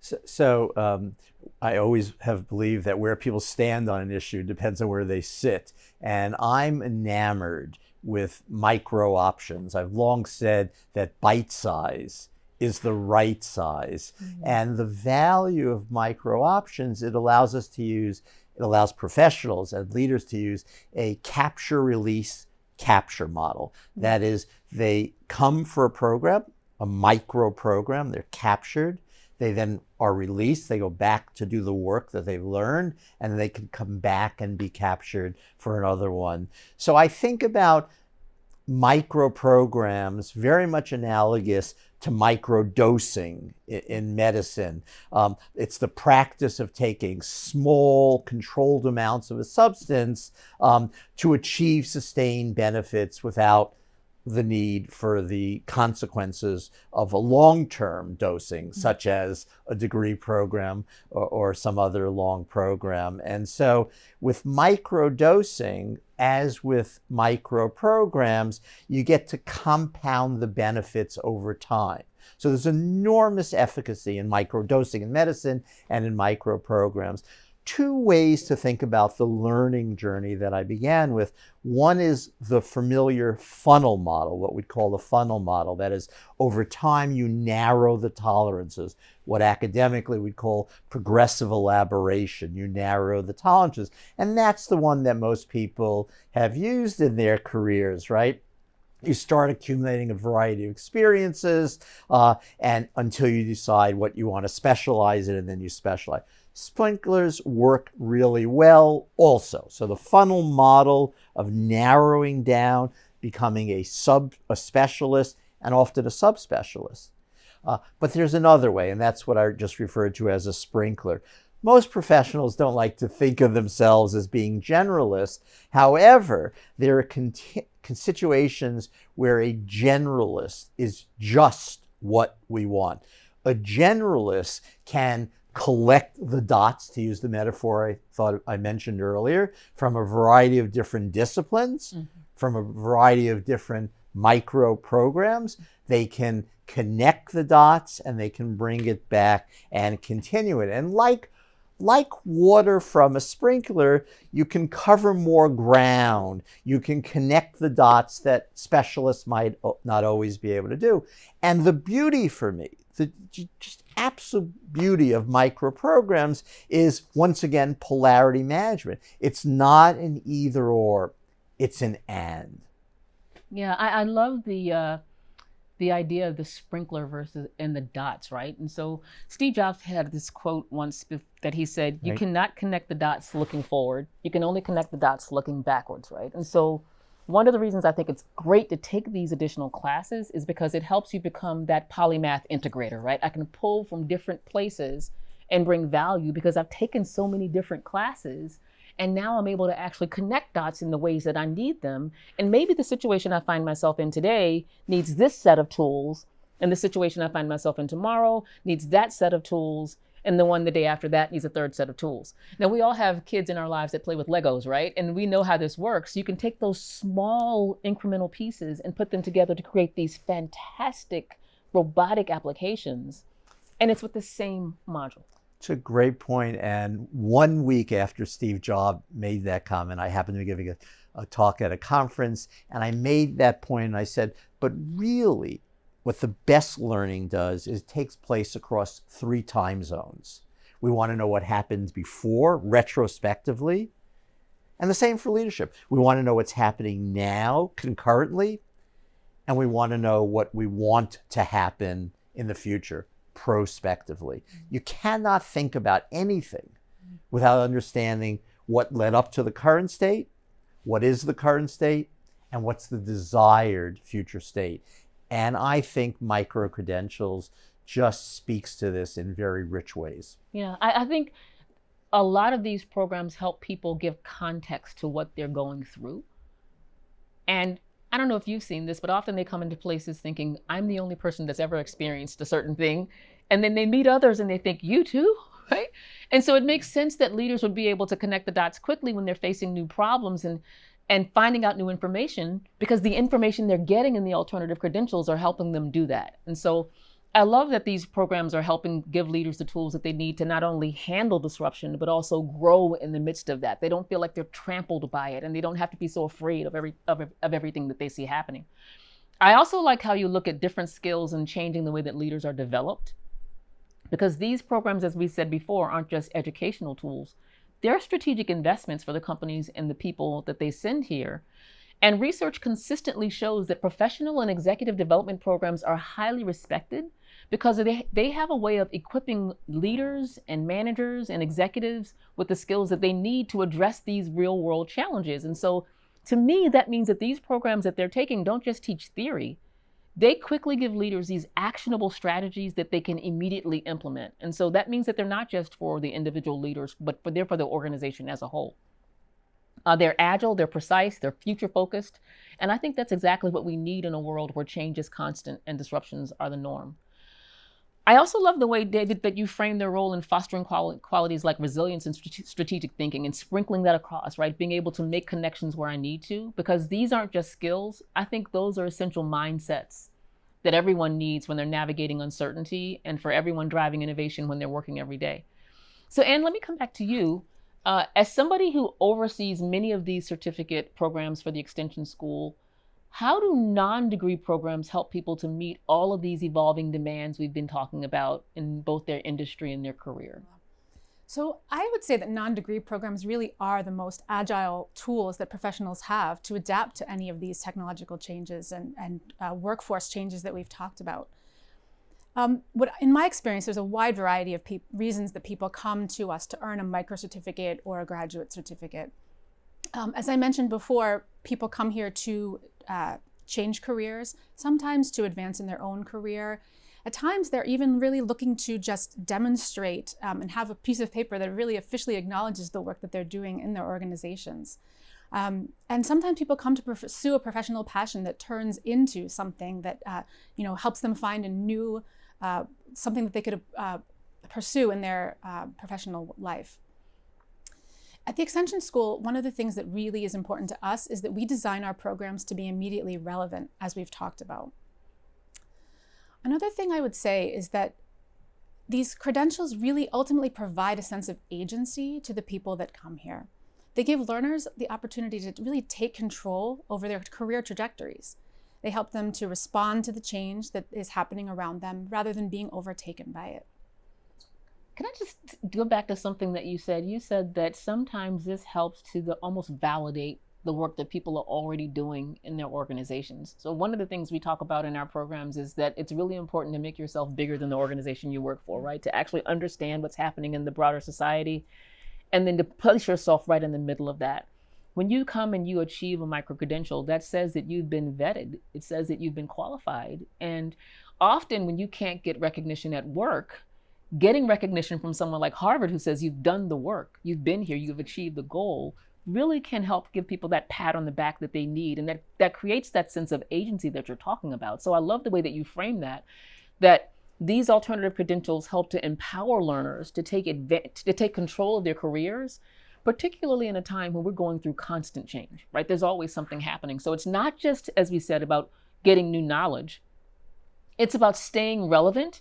So I always have believed that where people stand on an issue depends on where they sit. And I'm enamored with micro options. I've long said that bite size is the right size. Mm-hmm. And the value of micro options, it allows professionals and leaders to use a capture, release, capture model. Mm-hmm. That is, they come for a program, a micro program, they're captured. They then are released, they go back to do the work that they've learned, and they can come back and be captured for another one. So I think about micro programs very much analogous to micro dosing in medicine. It's the practice of taking small controlled amounts of a substance to achieve sustained benefits without the need for the consequences of a long-term dosing, such as a degree program or some other long program. And so with micro-dosing, as with micro programs, you get to compound the benefits over time. So there's enormous efficacy in micro-dosing in medicine and in micro programs. Two ways to think about the learning journey that I began with. One is the familiar funnel model, what we'd call the funnel model. That is, over time, you narrow the tolerances, what academically we'd call progressive elaboration. You narrow the tolerances. And that's the one that most people have used in their careers, right? You start accumulating a variety of experiences and until you decide what you want to specialize in, and then you specialize. Sprinklers work really well also. So the funnel model of narrowing down, becoming a specialist, and often a subspecialist. But there's another way, and that's what I just referred to as a sprinkler. Most professionals don't like to think of themselves as being generalists. However, there are situations where a generalist is just what we want. A generalist can collect the dots, to use the metaphor I thought I mentioned earlier, from a variety of different disciplines, from a variety of different micro programs. They can connect the dots and they can bring it back and continue it. And like water from a sprinkler, you can cover more ground. You can connect the dots that specialists might not always be able to do. And the beauty for me, the just absolute beauty of micro programs is, once again, polarity management. It's not an either or, it's an and. Yeah, I love the idea of the sprinkler versus and the dots, right? And so Steve Jobs had this quote once that he said, you cannot connect the dots looking forward. You can only connect the dots looking backwards, right? And so one of the reasons I think it's great to take these additional classes is because it helps you become that polymath integrator, right? I can pull from different places and bring value because I've taken so many different classes. And now I'm able to actually connect dots in the ways that I need them. And maybe the situation I find myself in today needs this set of tools, and the situation I find myself in tomorrow needs that set of tools, and the one the day after that needs a third set of tools. Now, we all have kids in our lives that play with Legos, right? And we know how this works. You can take those small incremental pieces and put them together to create these fantastic robotic applications. And it's with the same module. It's a great point. And 1 week after Steve Jobs made that comment, I happened to be giving a talk at a conference, and I made that point, and I said, but really, what the best learning does is it takes place across 3 time zones. We want to know what happened before, retrospectively, and the same for leadership. We want to know what's happening now, concurrently, and we want to know what we want to happen in the future, prospectively. You cannot think about anything without understanding what led up to the current state, what is the current state, and what's the desired future state. And I think micro-credentials just speaks to this in very rich ways. Yeah, I think a lot of these programs help people give context to what they're going through. And I don't know if you've seen this, but often they come into places thinking, I'm the only person that's ever experienced a certain thing. And then they meet others and they think, you too, right? And so it makes sense that leaders would be able to connect the dots quickly when they're facing new problems and finding out new information, because the information they're getting in the alternative credentials are helping them do that. And so I love that these programs are helping give leaders the tools that they need to not only handle disruption, but also grow in the midst of that. They don't feel like they're trampled by it, and they don't have to be so afraid of everything that they see happening. I also like how you look at different skills and changing the way that leaders are developed, because these programs, as we said before, aren't just educational tools. They're strategic investments for the companies and the people that they send here. And research consistently shows that professional and executive development programs are highly respected because they have a way of equipping leaders and managers and executives with the skills that they need to address these real world challenges. And so to me, that means that these programs that they're taking don't just teach theory. They quickly give leaders these actionable strategies that they can immediately implement. And so that means that they're not just for the individual leaders, but they're for the organization as a whole. They're agile, they're precise, they're future focused. And I think that's exactly what we need in a world where change is constant and disruptions are the norm. I also love the way, David, that you frame their role in fostering qualities like resilience and strategic thinking and sprinkling that across, right? Being able to make connections where I need to, because these aren't just skills. I think those are essential mindsets that everyone needs when they're navigating uncertainty and for everyone driving innovation when they're working every day. So Anne, let me come back to you. As somebody who oversees many of these certificate programs for the Extension School, how do non-degree programs help people to meet all of these evolving demands we've been talking about in both their industry and their career? So I would say that non-degree programs really are the most agile tools that professionals have to adapt to any of these technological changes and workforce changes that we've talked about. In my experience, there's a wide variety of reasons that people come to us to earn a micro-certificate or a graduate certificate. As I mentioned before, people come here to change careers, sometimes to advance in their own career. At times, they're even really looking to just demonstrate and have a piece of paper that really officially acknowledges the work that they're doing in their organizations. And sometimes people come to pursue a professional passion that turns into something that helps them find a new something that they could pursue in their professional life. At the Extension School, one of the things that really is important to us is that we design our programs to be immediately relevant, as we've talked about. Another thing I would say is that these credentials really ultimately provide a sense of agency to the people that come here. They give learners the opportunity to really take control over their career trajectories. They help them to respond to the change that is happening around them rather than being overtaken by it. Can I just go back to something that you said? You said that sometimes this helps to almost validate the work that people are already doing in their organizations. So one of the things we talk about in our programs is that it's really important to make yourself bigger than the organization you work for, right? To actually understand what's happening in the broader society and then to place yourself right in the middle of that. When you come and you achieve a micro-credential, that says that you've been vetted. It says that you've been qualified. And often when you can't get recognition at work, getting recognition from someone like Harvard who says you've done the work, you've been here, you've achieved the goal, really can help give people that pat on the back that they need. And that creates that sense of agency that you're talking about. So I love the way that you frame that these alternative credentials help to empower learners to take control of their careers, particularly in a time when we're going through constant change, right? There's always something happening. So it's not just, as we said, about getting new knowledge. It's about staying relevant.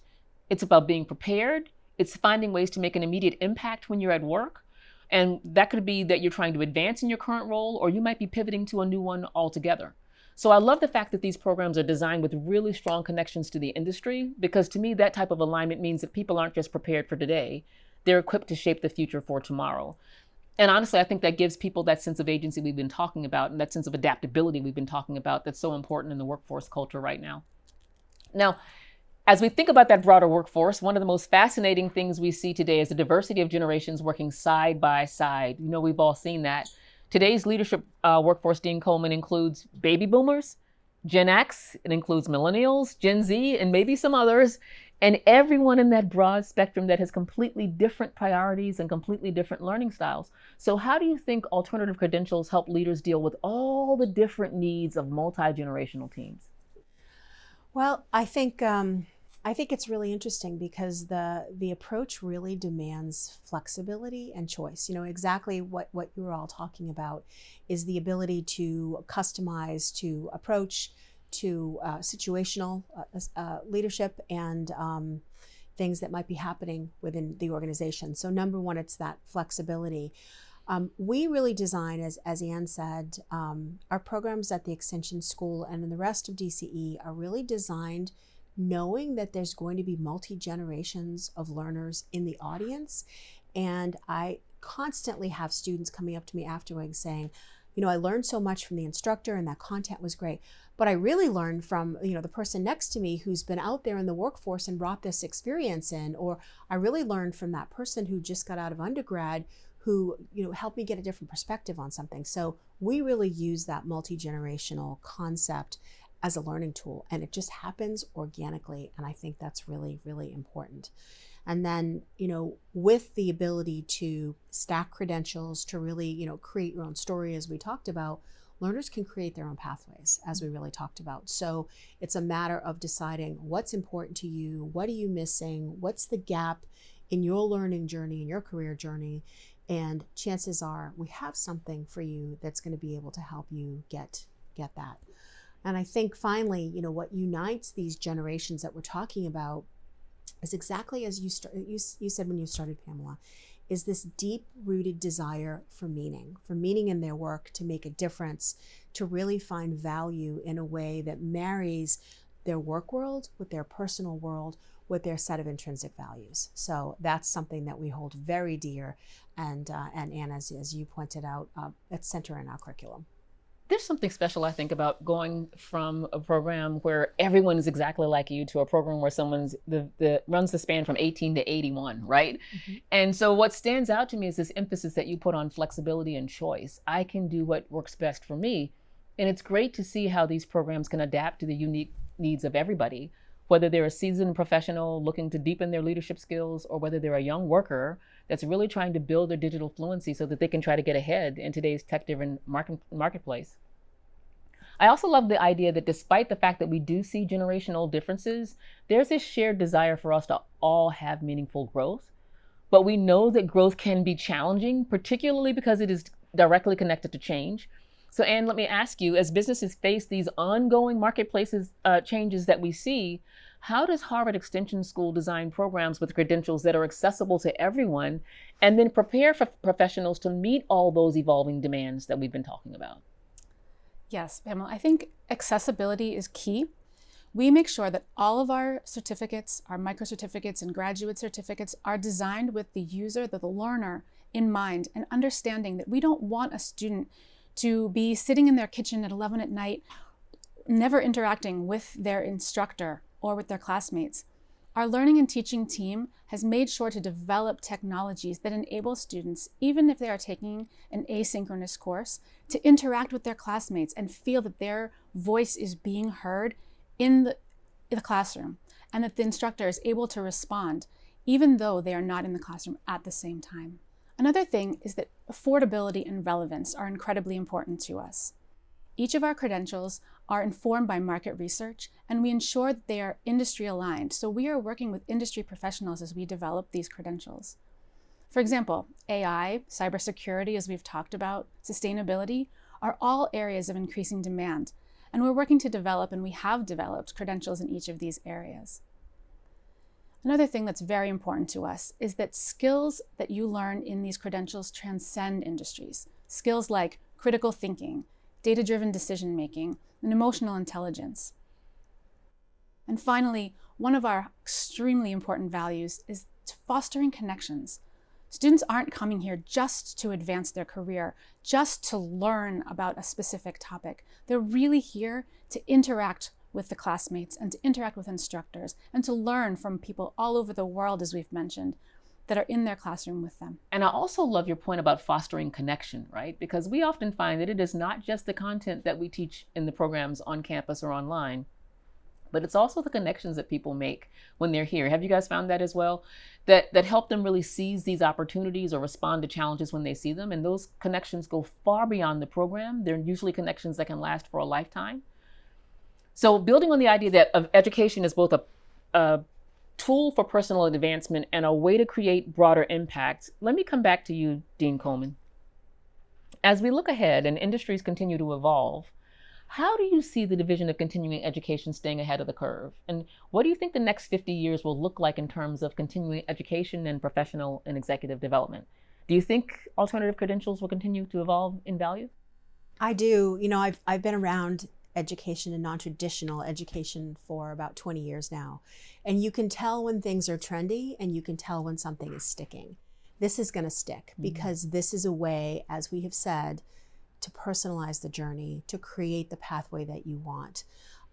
It's about being prepared. It's finding ways to make an immediate impact when you're at work. And that could be that you're trying to advance in your current role, or you might be pivoting to a new one altogether. So I love the fact that these programs are designed with really strong connections to the industry, because to me, that type of alignment means that people aren't just prepared for today, they're equipped to shape the future for tomorrow. And honestly, I think that gives people that sense of agency we've been talking about, and that sense of adaptability we've been talking about that's so important in the workforce culture right now. Now, as we think about that broader workforce, one of the most fascinating things we see today is the diversity of generations working side by side. You know, we've all seen that. Today's leadership workforce, Dean Coleman, includes baby boomers, Gen X, it includes millennials, Gen Z, and maybe some others, and everyone in that broad spectrum that has completely different priorities and completely different learning styles. So how do you think alternative credentials help leaders deal with all the different needs of multi-generational teams? Well, I think it's really interesting because the approach really demands flexibility and choice. You know, exactly what you were all talking about is the ability to customize, to approach, to situational leadership and things that might be happening within the organization. So number one, it's that flexibility. We really design, as Anne said, our programs at the Extension School and in the rest of DCE are really designed knowing that there's going to be multi-generations of learners in the audience. And I constantly have students coming up to me afterwards saying, you know, I learned so much from the instructor and that content was great, but I really learned from, you know, the person next to me who's been out there in the workforce and brought this experience in, or I really learned from that person who just got out of undergrad who, you know, helped me get a different perspective on something. So we really use that multi-generational concept as a learning tool, and it just happens organically. And I think that's really, really important. And then, you know, with the ability to stack credentials, to really, you know, create your own story, as we talked about, learners can create their own pathways, as we really talked about. So it's a matter of deciding what's important to you, what are you missing, what's the gap in your learning journey, in your career journey, and chances are we have something for you that's going to be able to help you get that. And I think finally, you know, what unites these generations that we're talking about is exactly as you said when you started, Pamela, is this deep-rooted desire for meaning in their work, to make a difference, to really find value in a way that marries their work world with their personal world, with their set of intrinsic values. So that's something that we hold very dear, and Anne, as you pointed out, it's center in our curriculum. There's something special, I think, about going from a program where everyone is exactly like you to a program where someone's runs the span from 18 to 81, right? Mm-hmm. And so what stands out to me is this emphasis that you put on flexibility and choice. I can do what works best for me. And it's great to see how these programs can adapt to the unique needs of everybody, whether they're a seasoned professional looking to deepen their leadership skills, or whether they're a young worker that's really trying to build their digital fluency so that they can try to get ahead in today's tech-driven marketplace. I also love the idea that despite the fact that we do see generational differences, there's this shared desire for us to all have meaningful growth. But we know that growth can be challenging, particularly because it is directly connected to change. So Anne, let me ask you, as businesses face these ongoing marketplaces changes that we see, how does Harvard Extension School design programs with credentials that are accessible to everyone and then prepare for professionals to meet all those evolving demands that we've been talking about? Yes, Pamela, I think accessibility is key. We make sure that all of our certificates, our micro-certificates and graduate certificates, are designed with the user, the learner in mind, and understanding that we don't want a student to be sitting in their kitchen at 11 at night, never interacting with their instructor or with their classmates. Our learning and teaching team has made sure to develop technologies that enable students, even if they are taking an asynchronous course, to interact with their classmates and feel that their voice is being heard in the classroom, and that the instructor is able to respond even though they are not in the classroom at the same time. Another thing is that affordability and relevance are incredibly important to us. Each of our credentials are informed by market research, and we ensure that they are industry aligned. So we are working with industry professionals as we develop these credentials. For example, AI, cybersecurity, as we've talked about, sustainability, are all areas of increasing demand. And we're working to develop, and we have developed, credentials in each of these areas. Another thing that's very important to us is that skills that you learn in these credentials transcend industries. Skills like critical thinking, data-driven decision-making, and emotional intelligence. And finally, one of our extremely important values is fostering connections. Students aren't coming here just to advance their career, just to learn about a specific topic. They're really here to interact with the classmates and to interact with instructors and to learn from people all over the world, as we've mentioned, that are in their classroom with them. And I also love your point about fostering connection, right? Because we often find that it is not just the content that we teach in the programs on campus or online, but it's also the connections that people make when they're here. Have you guys found that as well? That help them really seize these opportunities or respond to challenges when they see them. And those connections go far beyond the program. They're usually connections that can last for a lifetime. So building on the idea that of education is both a tool for personal advancement and a way to create broader impact, let me come back to you, Dean Coleman. As we look ahead and industries continue to evolve, how do you see the Division of Continuing Education staying ahead of the curve? And what do you think the next 50 years will look like in terms of continuing education and professional and executive development? Do you think alternative credentials will continue to evolve in value? I do. You know, I've been around education and non-traditional education for about 20 years now. And you can tell when things are trendy and you can tell when something is sticking. This is going to stick because this is a way, as we have said, to personalize the journey, to create the pathway that you want,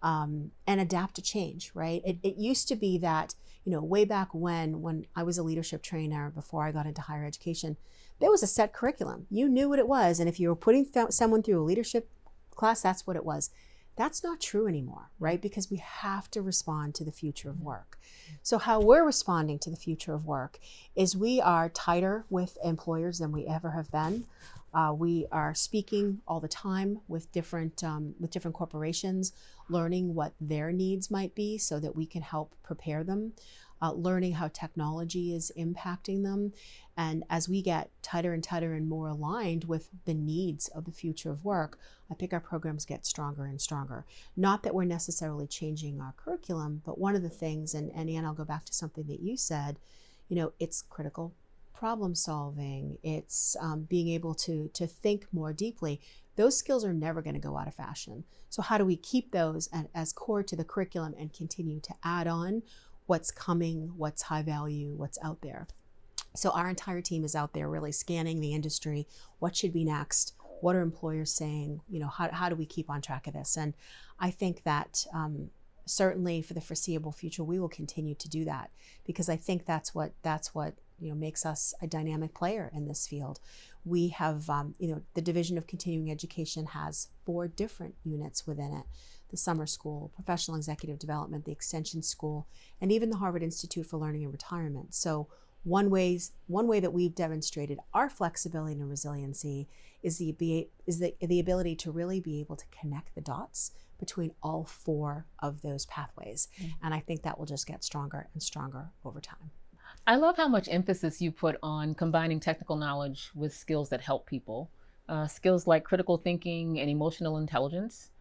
and adapt to change, right? It used to be that, you know, way back when I was a leadership trainer before I got into higher education, there was a set curriculum. You knew what it was. And if you were putting someone through a leadership class, that's what it was. That's not true anymore, right? Because we have to respond to the future of work. So how we're responding to the future of work is we are tighter with employers than we ever have been. We are speaking all the time with different corporations, learning what their needs might be so that we can help prepare them, learning how technology is impacting them. And as we get tighter and tighter and more aligned with the needs of the future of work, I think our programs get stronger and stronger. Not that we're necessarily changing our curriculum, but one of the things, and Anne, I'll go back to something that you said, you know, it's critical problem solving, it's being able to think more deeply. Those skills are never going to go out of fashion. So how do we keep those as core to the curriculum and continue to add on what's coming, what's high value, what's out there? So our entire team is out there really scanning the industry. What should be next? What are employers saying? You know, how do we keep on track of this? And I think that certainly for the foreseeable future, we will continue to do that because I think that's what you know makes us a dynamic player in this field. We have you know, the Division of Continuing Education has 4 different units within it: the summer school, professional executive development, the extension school, and even the Harvard Institute for Learning and Retirement. So one way that we've demonstrated our flexibility and resiliency is the ability to really be able to connect the dots between all 4 of those pathways. And I think that will just get stronger and stronger over time. I love how much emphasis you put on combining technical knowledge with skills that help people, skills like critical thinking and emotional intelligence.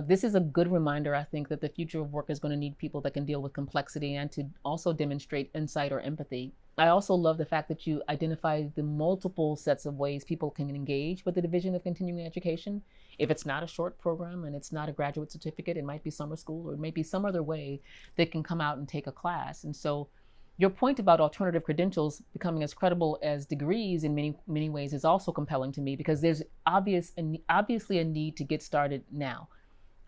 This is a good reminder, I think, that the future of work is going to need people that can deal with complexity and to also demonstrate insight or empathy. I also love the fact that you identify the multiple sets of ways people can engage with the Division of Continuing Education. If it's not a short program and it's not a graduate certificate, it might be summer school or it might be some other way they can come out and take a class. And so your point about alternative credentials becoming as credible as degrees in many ways is also compelling to me because there's obviously a need to get started now.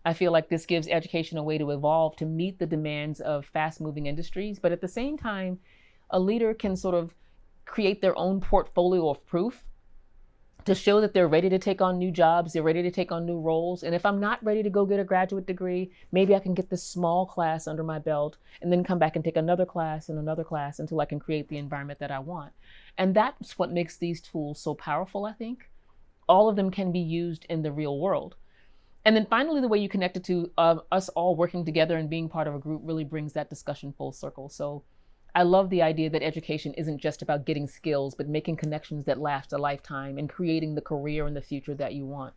I feel like this gives education a way to evolve to meet the demands of fast-moving industries, but at the same time, a leader can sort of create their own portfolio of proof to show that they're ready to take on new jobs, they're ready to take on new roles. And if I'm not ready to go get a graduate degree, maybe I can get this small class under my belt and then come back and take another class and another class until I can create the environment that I want. And that's what makes these tools so powerful, I think. All of them can be used in the real world. And then finally, the way you connect it to us all working together and being part of a group really brings that discussion full circle. So I love the idea that education isn't just about getting skills, but making connections that last a lifetime and creating the career and the future that you want.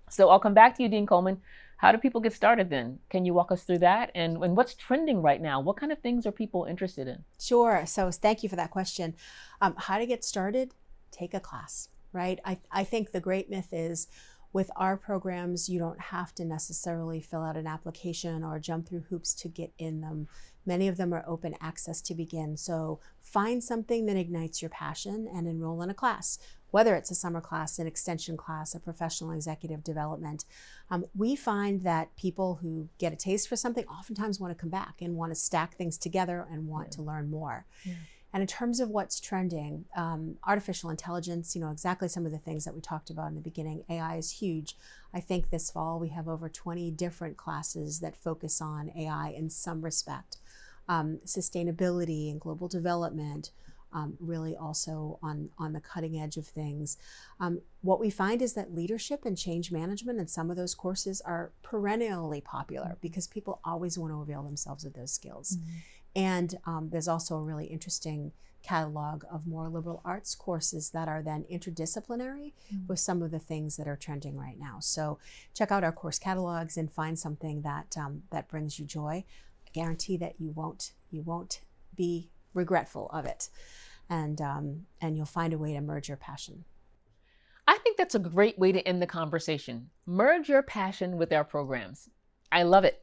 So I'll come back to you, Dean Coleman. How do people get started then? Can you walk us through that? And what's trending right now? What kind of things are people interested in? Sure. So thank you for that question. How to get started? Take a class, right? I think the great myth is with our programs, you don't have to necessarily fill out an application or jump through hoops to get in them. Many of them are open access to begin. So find something that ignites your passion and enroll in a class, whether it's a summer class, an extension class, a professional executive development. We find that people who get a taste for something oftentimes want to come back and want to stack things together and want to learn more. Yeah. And in terms of what's trending, artificial intelligence, exactly some of the things that we talked about in the beginning. AI is huge. I think this fall we have over 20 different classes that focus on AI in some respect. Sustainability and global development, really also on the cutting edge of things. What we find is that leadership and change management and some of those courses are perennially popular because people always want to avail themselves of those skills. Mm-hmm. And there's also a really interesting catalog of more liberal arts courses that are then interdisciplinary with some of the things that are trending right now. So check out our course catalogs and find something that that brings you joy. I guarantee that you won't be regretful of it, and you'll find a way to merge your passion. I think that's a great way to end the conversation. Merge your passion with our programs. I love it.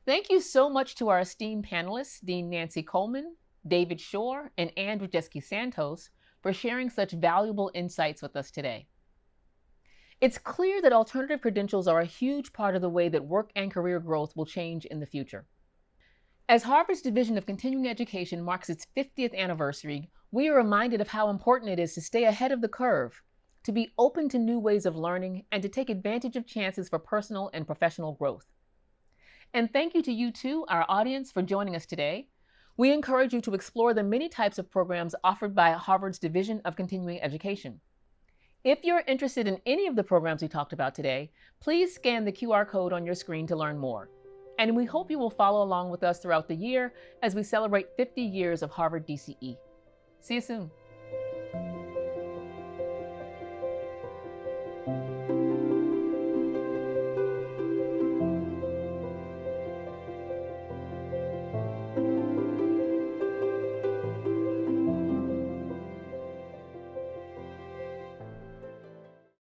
Thank you so much to our esteemed panelists, Dean Nancy Coleman, David Shore, and Ann Wojcicki-Santos for sharing such valuable insights with us today. It's clear that alternative credentials are a huge part of the way that work and career growth will change in the future. As Harvard's Division of Continuing Education marks its 50th anniversary, we are reminded of how important it is to stay ahead of the curve, to be open to new ways of learning, and to take advantage of chances for personal and professional growth. And thank you to you too, our audience, for joining us today. We encourage you to explore the many types of programs offered by Harvard's Division of Continuing Education. If you're interested in any of the programs we talked about today, please scan the QR code on your screen to learn more. And we hope you will follow along with us throughout the year as we celebrate 50 years of Harvard DCE. See you soon.